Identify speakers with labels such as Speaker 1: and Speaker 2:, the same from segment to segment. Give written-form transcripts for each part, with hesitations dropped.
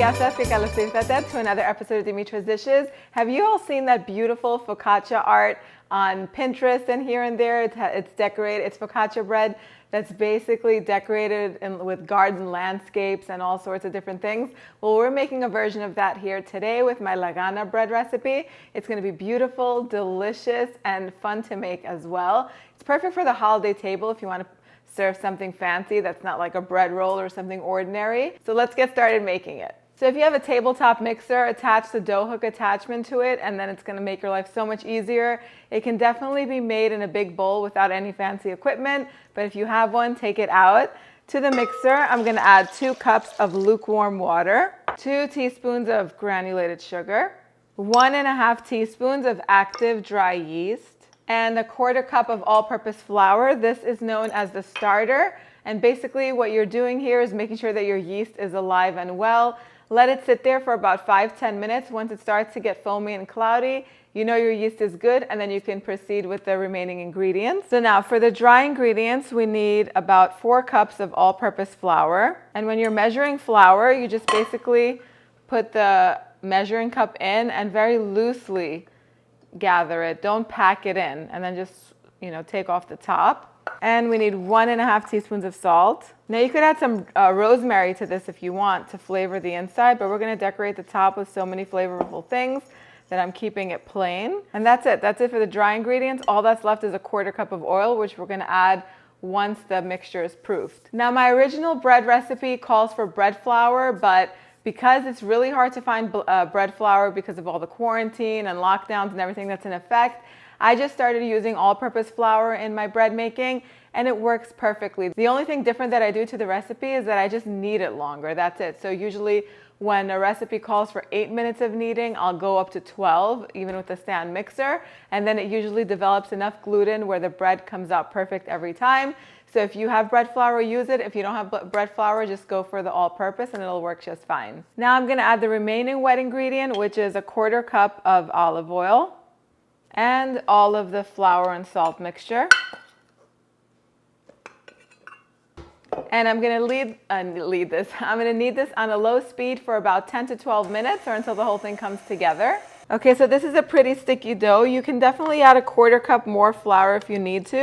Speaker 1: Γεια σας και καλώς ήρθατε to another episode of Dimitra's Dishes. Have you all seen that beautiful focaccia art on Pinterest and here and there? It's decorated, it's focaccia bread that's basically decorated with garden landscapes and all sorts of different things. Well, we're making a version of that here today with my Lagana bread recipe. It's going to be beautiful, delicious, and fun to make as well. It's perfect for the holiday table if you want to serve something fancy that's not like a bread roll or something ordinary. So let's get started making it. So if you have a tabletop mixer, attach the dough hook attachment to it, and then it's going to make your life so much easier. It can definitely be made in a big bowl without any fancy equipment, but if you have one, take it out. To the mixer, I'm going to add 2 cups of lukewarm water, 2 teaspoons of granulated sugar, 1.5 teaspoons of active dry yeast, and 1/4 cup of all-purpose flour. This is known as the starter, and basically what you're doing here is making sure that your yeast is alive and well. Let it sit there for about 5-10 minutes. Once it starts to get foamy and cloudy, you know your yeast is good, and then you can proceed with the remaining ingredients. So now for the dry ingredients, we need about 4 cups of all-purpose flour. And when you're measuring flour, you just basically put the measuring cup in and very loosely gather it. Don't pack it in, and then just, take off the top. And we need 1.5 teaspoons of salt. Now you could add some rosemary to this if you want to flavor the inside, but we're going to decorate the top with so many flavorful things that I'm keeping it plain. And that's it. That's it for the dry ingredients. All that's left is 1/4 cup of oil, which we're going to add once the mixture is proofed. Now my original bread recipe calls for bread flour, but because it's really hard to find bread flour because of all the quarantine and lockdowns and everything that's in effect, I just started using all-purpose flour in my bread making, and it works perfectly. The only thing different that I do to the recipe is that I just knead it longer. That's it. So usually when a recipe calls for 8 minutes of kneading, I'll go up to 12, even with the stand mixer, and then it usually develops enough gluten where the bread comes out perfect every time. So if you have bread flour, use it. If you don't have bread flour, just go for the all-purpose and it'll work just fine. Now I'm going to add the remaining wet ingredient, which is 1/4 cup of olive oil and all of the flour and salt mixture. And I'm going to I'm going to knead this on a low speed for about 10 to 12 minutes or until the whole thing comes together. Okay, so this is a pretty sticky dough. You can definitely add 1/4 cup more flour if you need to.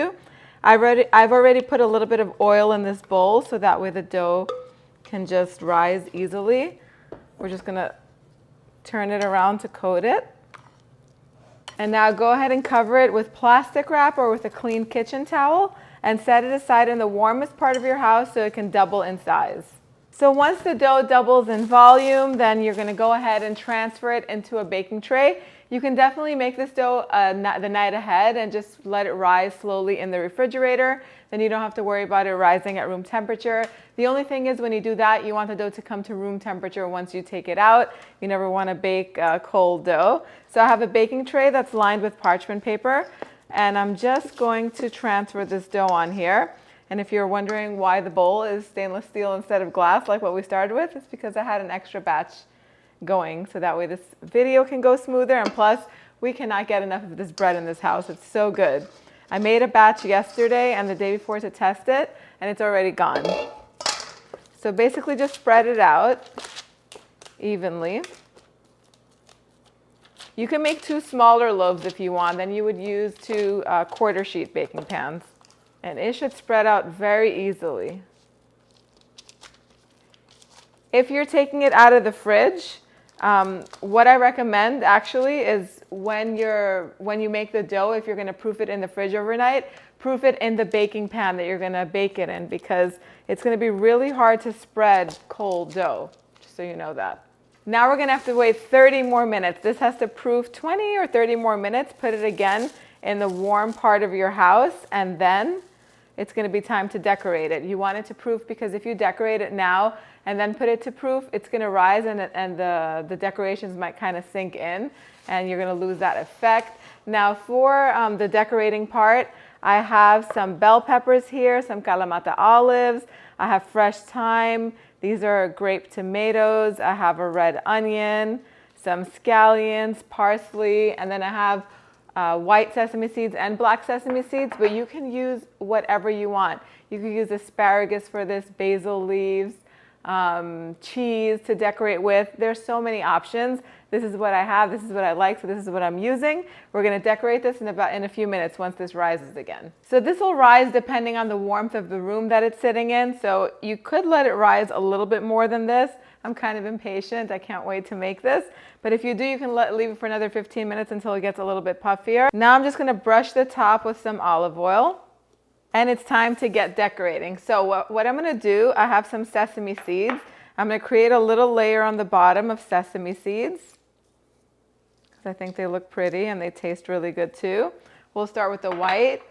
Speaker 1: I've already put a little bit of oil in this bowl so that way the dough can just rise easily. We're just going to turn it around to coat it. And now go ahead and cover it with plastic wrap or with a clean kitchen towel and set it aside in the warmest part of your house so it can double in size. So once the dough doubles in volume, then you're going to go ahead and transfer it into a baking tray. You can definitely make this dough the night ahead and just let it rise slowly in the refrigerator. Then you don't have to worry about it rising at room temperature. The only thing is when you do that, you want the dough to come to room temperature once you take it out. You never want to bake cold dough. So I have a baking tray that's lined with parchment paper, and I'm just going to transfer this dough on here. And if you're wondering why the bowl is stainless steel instead of glass like what we started with, it's because I had an extra batch going, so that way this video can go smoother, and plus we cannot get enough of this bread in this house. It's so good. I made a batch yesterday and the day before to test it, and it's already gone. So basically just spread it out evenly. You can make 2 smaller loaves if you want, then you would use 2 quarter sheet baking pans, and it should spread out very easily. If you're taking it out of the fridge, what I recommend actually is when you make the dough, if you're going to proof it in the fridge overnight, proof it in the baking pan that you're going to bake it in, because it's going to be really hard to spread cold dough, just so you know that. Now we're going to have to wait 30 more minutes. This has to proof 20 or 30 more minutes. Put it again in the warm part of your house, and then it's going to be time to decorate it. You want it to proof because if you decorate it now and then put it to proof, it's going to rise and the decorations might kind of sink in, and you're going to lose that effect. Now for the decorating part, I have some bell peppers here, some Kalamata olives. I have fresh thyme. These are grape tomatoes. I have a red onion, some scallions, parsley, and then I have white sesame seeds and black sesame seeds, but you can use whatever you want. You could use asparagus for this, basil leaves, cheese to decorate with. There's so many options. This is what I have. This is what I like. So this is what I'm using. We're going to decorate this in a few minutes once this rises again. So this will rise depending on the warmth of the room that it's sitting in. So you could let it rise a little bit more than this. I'm kind of impatient. I can't wait to make this. But if you do, you can leave it for another 15 minutes until it gets a little bit puffier. Now I'm just going to brush the top with some olive oil. And it's time to get decorating. So what I'm going to do, I have some sesame seeds. I'm going to create a little layer on the bottom of sesame seeds, because I think they look pretty and they taste really good too. We'll start with the white.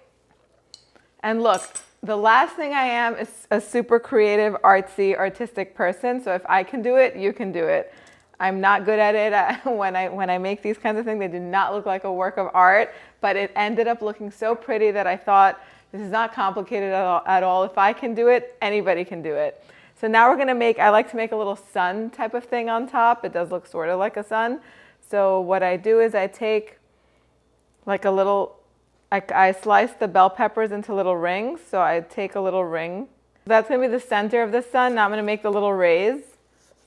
Speaker 1: And look, the last thing I am is a super creative, artsy, artistic person. So if I can do it, you can do it. I'm not good at it. When I make these kinds of things, they do not look like a work of art, but it ended up looking so pretty that I thought, this is not complicated at all. If I can do it, anybody can do it. So now we're gonna I like to make a little sun type of thing on top. It does look sort of like a sun. So what I do is I take like a little, I slice the bell peppers into little rings. So I take a little ring. That's gonna be the center of the sun. Now I'm gonna make the little rays.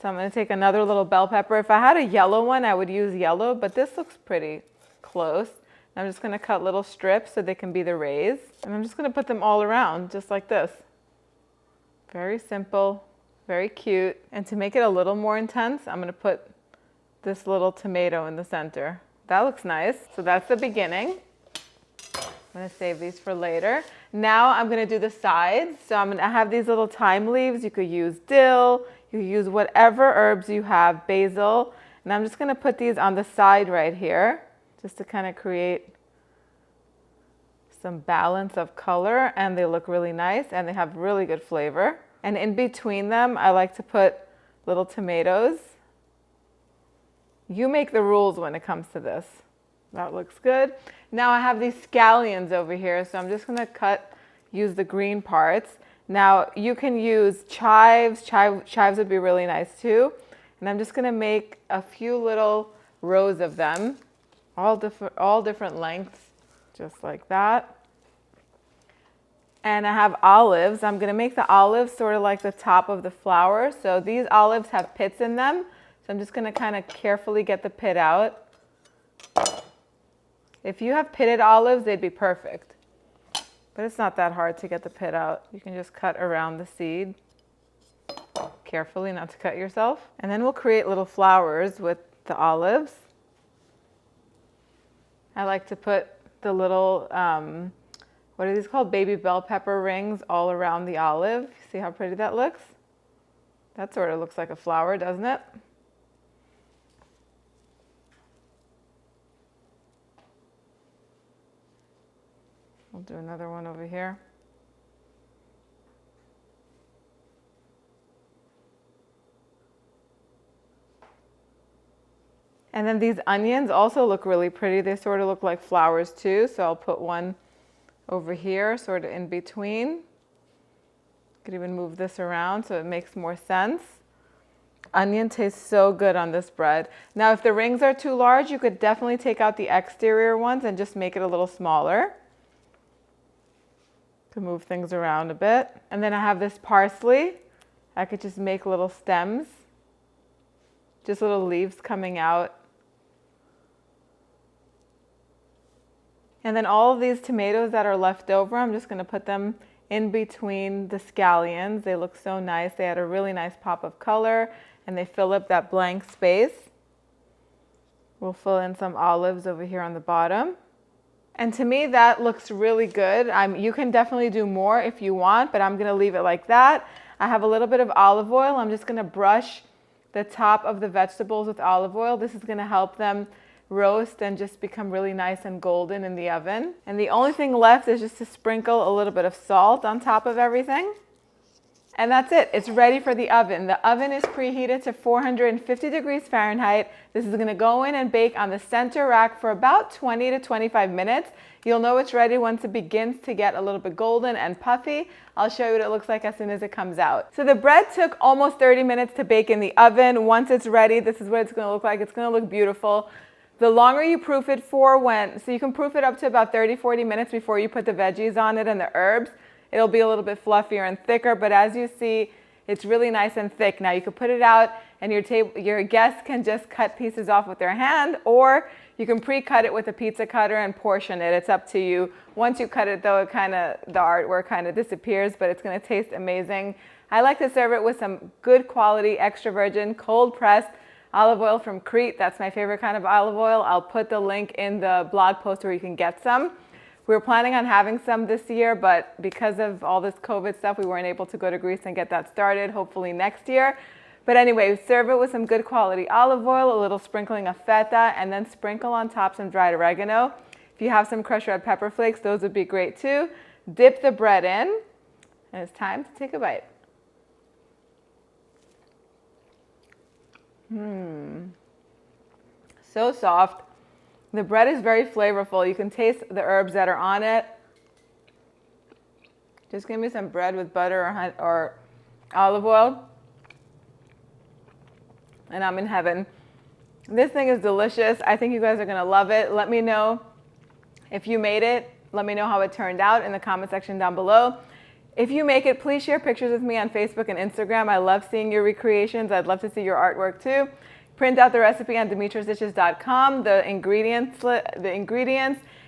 Speaker 1: So I'm gonna take another little bell pepper. If I had a yellow one, I would use yellow, but this looks pretty close. I'm just going to cut little strips so they can be the rays. And I'm just going to put them all around, just like this. Very simple, very cute. And to make it a little more intense, I'm going to put this little tomato in the center. That looks nice. So that's the beginning. I'm going to save these for later. Now I'm going to do the sides. So I have these little thyme leaves. You could use dill. You could use whatever herbs you have, basil. And I'm just going to put these on the side right here, just to kind of create some balance of color, and they look really nice and they have really good flavor. And in between them, I like to put little tomatoes. You make the rules when it comes to this. That looks good. Now I have these scallions over here, so I'm just gonna use the green parts. Now you can use chives. Chives would be really nice too. And I'm just gonna make a few little rows of them. All different lengths, just like that. And I have olives. I'm gonna make the olives sort of like the top of the flower. So these olives have pits in them. So I'm just gonna kind of carefully get the pit out. If you have pitted olives, they'd be perfect. But it's not that hard to get the pit out. You can just cut around the seed carefully, not to cut yourself. And then we'll create little flowers with the olives. I like to put the little, what are these called? Baby bell pepper rings all around the olive. See how pretty that looks? That sort of looks like a flower, doesn't it? We'll do another one over here. And then these onions also look really pretty. They sort of look like flowers too. So I'll put one over here, sort of in between. Could even move this around so it makes more sense. Onion tastes so good on this bread. Now, if the rings are too large, you could definitely take out the exterior ones and just make it a little smaller. Could move things around a bit. And then I have this parsley. I could just make little stems, just little leaves coming out. And then all of these tomatoes that are left over, I'm just gonna put them in between the scallions. They look so nice. They add a really nice pop of color and they fill up that blank space. We'll fill in some olives over here on the bottom. And to me, that looks really good. You can definitely do more if you want, but I'm gonna leave it like that. I have a little bit of olive oil. I'm just gonna brush the top of the vegetables with olive oil. This is gonna help them roast and just become really nice and golden in the oven. And the only thing left is just to sprinkle a little bit of salt on top of everything. And that's it. It's ready for the oven. The oven is preheated to 450 degrees Fahrenheit. This is gonna go in and bake on the center rack for about 20 to 25 minutes. You'll know it's ready once it begins to get a little bit golden and puffy. I'll show you what it looks like as soon as it comes out. So the bread took almost 30 minutes to bake in the oven. Once it's ready, this is what it's gonna look like. It's gonna look beautiful. The longer you proof it for so you can proof it up to about 30, 40 minutes before you put the veggies on it and the herbs. It'll be a little bit fluffier and thicker, but as you see, It's really nice and thick. Now you can put it out and your guests can just cut pieces off with their hand, or you can pre-cut it with a pizza cutter and portion it. It's up to you. Once you cut it though, the artwork kind of disappears, but it's gonna taste amazing. I like to serve it with some good quality extra virgin cold pressed olive oil from Crete. That's my favorite kind of olive oil. I'll put the link in the blog post where you can get some. We were planning on having some this year, but because of all this COVID stuff, we weren't able to go to Greece and get that started, hopefully next year. But anyway, serve it with some good quality olive oil, a little sprinkling of feta, and then sprinkle on top some dried oregano. If you have some crushed red pepper flakes, those would be great too. Dip the bread in, and it's time to take a bite. So soft. The bread is very flavorful. You can taste the herbs that are on it. Just give me some bread with butter or olive oil, and I'm in heaven. This thing is delicious. I think you guys are gonna love it. Let me know if you made it. Let me know how it turned out in the comment section down below. If you make it, please share pictures with me on Facebook and Instagram. I love seeing your recreations. I'd love to see your artwork too. Print out the recipe on dimitrasdishes.com. The ingredients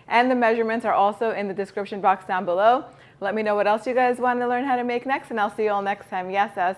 Speaker 1: and the measurements are also in the description box down below. Let me know what else you guys want to learn how to make next, and I'll see you all next time. Yes, us.